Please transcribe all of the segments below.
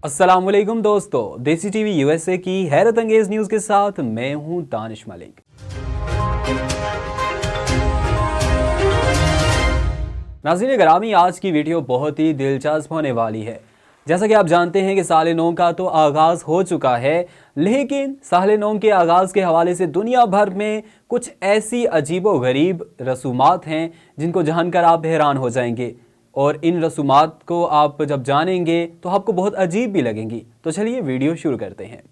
अस्सलाम वालेकुम दोस्तों, देसी टीवी यूएसए की हैरत अंगेज न्यूज के साथ मैं हूं दानिश मलिक। नाज़रीन ग्रामी, आज की वीडियो बहुत ही दिलचस्प होने वाली है। जैसा कि आप जानते हैं कि साल नौ का तो आगाज़ हो चुका है, लेकिन साल नौ के आगाज़ के हवाले से दुनिया भर में कुछ ऐसी अजीबो गरीब रसूमात हैं जिनको जानकर आप हैरान हो जाएंगे, और इन रसूमात को आप जब जानेंगे तो आपको बहुत अजीब भी लगेंगी। तो चलिए वीडियो शुरू करते हैं।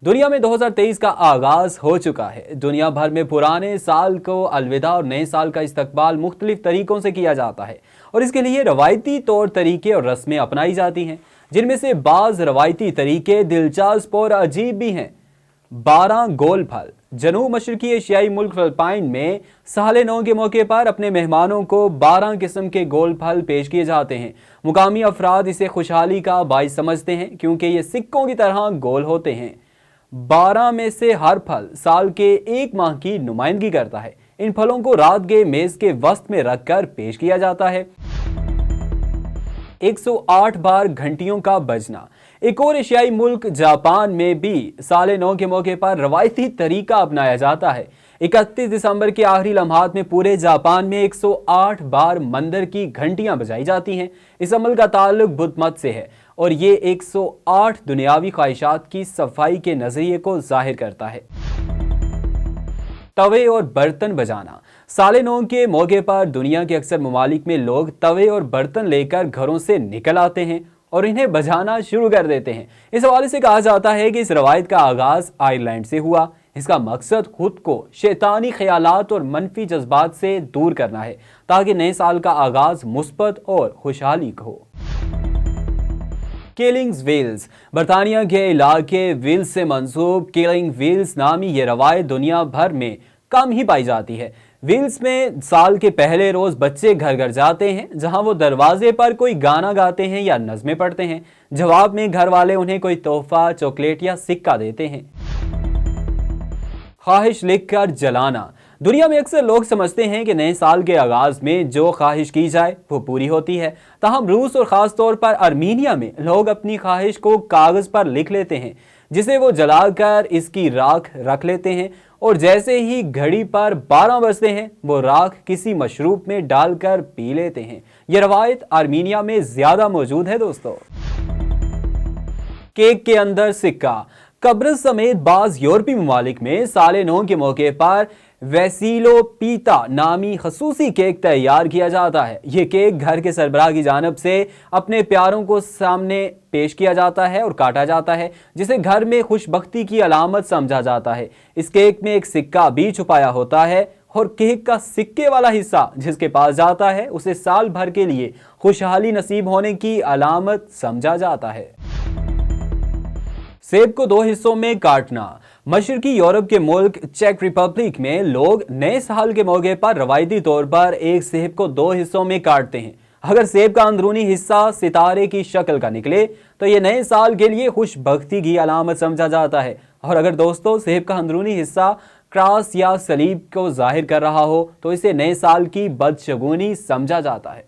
दुनिया में 2023 का आगाज हो चुका है। दुनिया भर में पुराने साल को अलविदा और नए साल का इस्तकबाल मुख्तलिफ तरीकों से किया जाता है, और इसके लिए रवायती तौर तरीके और रस्में अपनाई जाती हैं, जिनमें से बाज रवायती तरीके दिलचस्प और अजीब भी हैं। 12 गोल फल। जनूब मशरकी एशियाई मुल्क फिलिपाइन में साल नौ के मौके पर अपने मेहमानों को 12 किस्म के गोल फल पेश किए जाते हैं। मुकामी अफराद इसे खुशहाली का बाइस समझते हैं क्योंकि ये सिक्कों की तरह गोल होते हैं। 12 में से हर फल साल के एक माह की नुमाइंदगी करता है। इन फलों को रात के मेज के वस्त में रखकर पेश किया जाता है। 108 बार घंटियों का बजना। एक और एशियाई मुल्क जापान में भी साल नौ के मौके पर रवायती तरीका अपनाया जाता है। 31 दिसंबर के आखिरी लम्हात में पूरे जापान में 108 बार मंदिर की घंटियां बजाई जाती हैं। इस अमल का ताल्लुक बुद्ध मत से है, और ये 108 दुनियावी ख्वाहिशात की सफाई के नजरिए को जाहिर करता है। तवे और बर्तन बजाना। साल नौ के मौके पर दुनिया के अक्सर ममालिक में लोग तवे और बर्तन लेकर घरों से निकल आते हैं और इन्हें बजाना शुरू कर देते हैं। इस हवाले से कहा जाता है कि इस रवायत का आगाज आयरलैंड से हुआ। इसका मकसद खुद को शैतानी ख्यालात और मनफी जज्बात से दूर करना है, ताकि नए साल का आगाज मुस्बत और खुशहाली हो। किलिंग वेल्स। बरतानिया के इलाके वेल्स से मंसूब किलिंग वेल्स नामी ये रवायत दुनिया भर में कम ही पाई जाती है। वेल्स में साल के पहले रोज बच्चे घर घर जाते हैं, जहां वो दरवाजे पर कोई गाना गाते हैं या नज़में पढ़ते हैं। जवाब में घर वाले उन्हें कोई तोहफा, चॉकलेट या सिक्का देते हैं। ख्वाहिश लिखकर जलाना। दुनिया में अक्सर लोग समझते हैं कि नए साल के आगाज में जो ख्वाहिश की जाए वो पूरी होती है। ताहम रूस और ख़ास तौर पर आर्मीनिया में लोग अपनी ख्वाहिश को कागज़ पर लिख लेते हैं, जिसे वो जलाकर इसकी राख रख लेते हैं, और जैसे ही घड़ी पर 12 बजते हैं वो राख किसी मशरूब में डालकर पी लेते हैं। यह रवायत आर्मीनिया में ज़्यादा मौजूद है दोस्तों। केक के अंदर सिक्का। कब्रिस समेत बाज यूरोपीय ममालिक में साल नौ के मौके पर वैसीलो पीता नामी खसूसी केक तैयार किया जाता है। ये केक घर के सरबराह की जानिब से अपने प्यारों को सामने पेश किया जाता है और काटा जाता है, जिसे घर में खुशबख्ती की अलामत समझा जाता है। इस केक में एक सिक्का भी छुपाया होता है, और केक का सिक्के वाला हिस्सा जिसके पास जाता है उसे साल भर के लिए खुशहाली नसीब होने की अलामत समझा जाता है। सेब को 2 हिस्सों में काटना। मशरकी यूरोप के मुल्क चेक रिपब्लिक में लोग नए साल के मौके पर रवायती तौर पर एक सेब को 2 हिस्सों में काटते हैं। अगर सेब का अंदरूनी हिस्सा सितारे की शक्ल का निकले तो ये नए साल के लिए खुशबख्ती की अलामत समझा जाता है, और अगर दोस्तों सेब का अंदरूनी हिस्सा क्रॉस या सलीब को जाहिर कर रहा हो तो इसे नए साल की बदशगुनी समझा जाता है।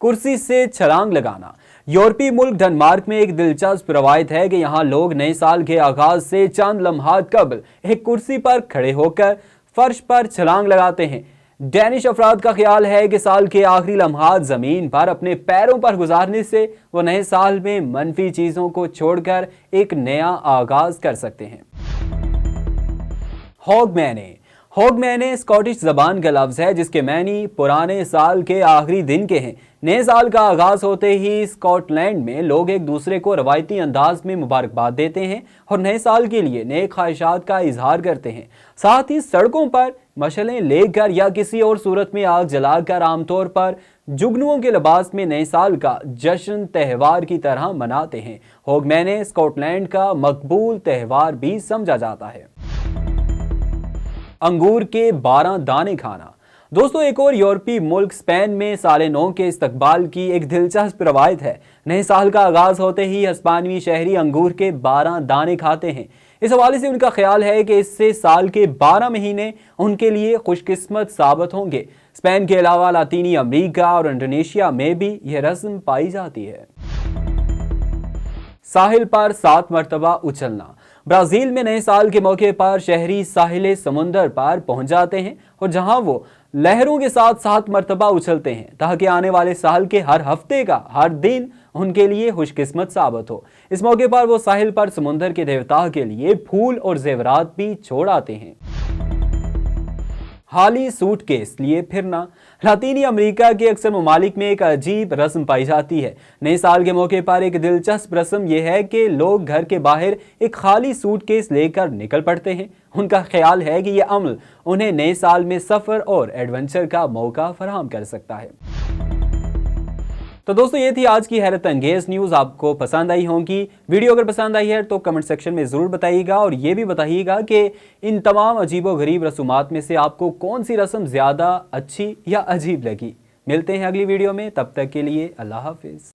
कुर्सी से छलांग लगाना। यूरोपीय मुल्क डेनमार्क में एक दिलचस्प रवायत है कि यहाँ लोग नए साल के आगाज से चंद लम्हात कबल एक कुर्सी पर खड़े होकर फर्श पर छलांग लगाते हैं। डेनिश अफराद का ख्याल है कि साल के आखिरी लम्हात जमीन पर अपने पैरों पर गुजारने से वो नए साल में मनफी चीजों को छोड़कर एक नया आगाज कर सकते हैं। हॉगमैने। हॉगमैने स्कॉटिश जबान का लफ्ज है जिसके मैनी पुराने साल के आखिरी दिन के हैं। नए साल का आगाज होते ही स्कॉटलैंड में लोग एक दूसरे को रवायती अंदाज में मुबारकबाद देते हैं और नए साल के लिए नए ख्वाहिशात का इजहार करते हैं। साथ ही सड़कों पर मशलें लेकर या किसी और सूरत में आग जलाकर आमतौर पर जुगनुओं के लिबास में नए साल का जश्न त्यौहार की तरह मनाते हैं। हॉगमैने स्कॉटलैंड का मकबूल त्यौहार भी समझा जाता है। अंगूर के 12 दाने खाना। दोस्तों, एक और यूरोपीय मुल्क स्पेन में साल नौ के इस्तकबाल की एक दिलचस्प रवायत है। नए साल का आगाज होते ही हिस्पानवी शहरी अंगूर के 12 दाने खाते हैं। इस हवाले से उनका ख्याल है कि इससे साल के 12 महीने उनके लिए खुशकिस्मत साबित होंगे। स्पेन के अलावा लातीनी अमेरिका और इंडोनेशिया में भी यह रस्म पाई जाती है। साहिल पर 7 मरतबा उछलना। ब्राजील में नए साल के मौके पर शहरी साहिल समुंदर पर पहुंच जाते हैं और जहां वो लहरों के साथ 7 मरतबा उछलते हैं ताकि आने वाले साल के हर हफ्ते का हर दिन उनके लिए खुशकिस्मत साबित हो। इस मौके पर वो साहिल पर समुंदर के देवता के लिए फूल और जेवरात भी छोड़ आते हैं। खाली सूटकेस लिए फिरना। लातीनी अमेरिका के अक्सर ममालिक में एक अजीब रस्म पाई जाती है। नए साल के मौके पर एक दिलचस्प रस्म यह है कि लोग घर के बाहर एक खाली सूटकेस लेकर निकल पड़ते हैं। उनका ख्याल है कि यह अमल उन्हें नए साल में सफर और एडवेंचर का मौका फराहम कर सकता है। तो दोस्तों, ये थी आज की हैरत अंगेज न्यूज़। आपको पसंद आई होगी। वीडियो अगर पसंद आई है तो कमेंट सेक्शन में ज़रूर बताइएगा और ये भी बताइएगा कि इन तमाम अजीबो गरीब रसूमात में से आपको कौन सी रस्म ज़्यादा अच्छी या अजीब लगी। मिलते हैं अगली वीडियो में, तब तक के लिए अल्लाह हाफिज़।